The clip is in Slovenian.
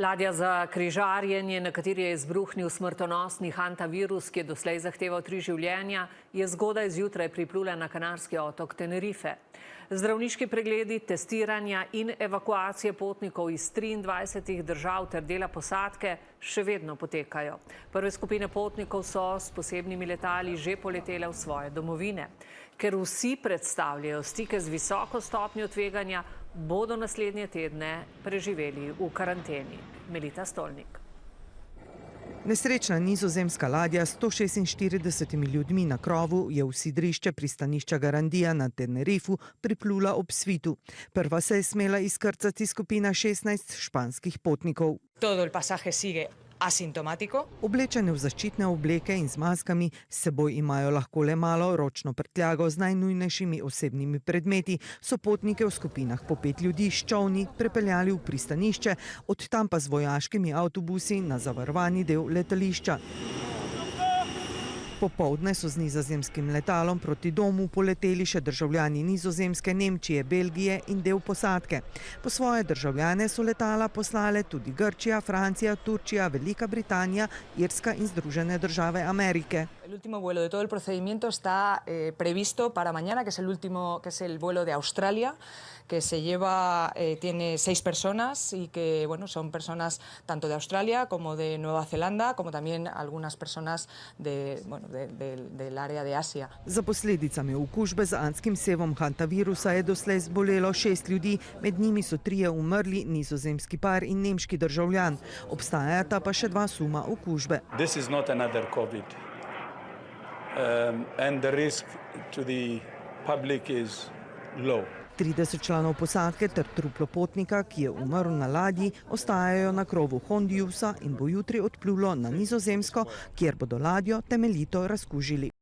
Ladja za križarjenje, na kateri je izbruhnil smrtonosni hantavirus, ki je doslej zahteval 3 življenja, je zgodaj zjutraj priplula na kanarski otok Tenerife. Zdravniški pregledi, testiranja in evakuacije potnikov iz 23 držav ter dela posadke še vedno potekajo. Prve skupine potnikov so s posebnimi letali že poletele v svoje domovine. Ker vsi predstavljajo stike z visoko stopnjo tveganja, bodo naslednje tedne preživeli v karanteni. Melita Stolnik. Nesrečna nizozemska ladja s 146 ljudmi na krovu je v sidrišče pristanišča Garandija na Tenerifu priplula ob svitu. Prva se je smela izkrcati skupina 16 španskih potnikov. Todo el pasaje sigue asimptomático. Oblečene v zaščitne obleke in z maskami, s seboj imajo lahko le malo ročno prtljago z najnujnejšimi osebnimi predmeti, so potnike v skupinah po 5 ljudi s čolni prepeljali v pristanišče, od tam pa z vojaškimi avtobusi na zavarovani del letališča. Popoldne so z nizozemskim letalom proti domu poleteli še državljani Nizozemske, Nemčije, Belgije in del posadke. Po svoje državljane so letala poslale tudi Grčija, Francija, Turčija, Velika Britanija, Irska in Združene države Amerike. El último vuelo de todo el procedimiento está previsto para mañana, que es el vuelo de Australia, que tiene 6 personas y que son personas tanto de Australia como de Nueva Zelanda, como también algunas personas del área de Asia. Za posledicami okužbe z andskim sevom hantavirusa je doslej zbolelo 6 ljudi, med njimi so 3 umrli, nizozemski par in nemški državljan. Obstajata pa še 2 suma okužbe. This is not another COVID. And the risk to the public is low. 30 članov posadke ter truplo potnika, ki je umrl na ladji, ostajajo na krovu Hondiusa in bo jutri odplulo na Nizozemsko, kjer bodo ladjo temeljito razkužili.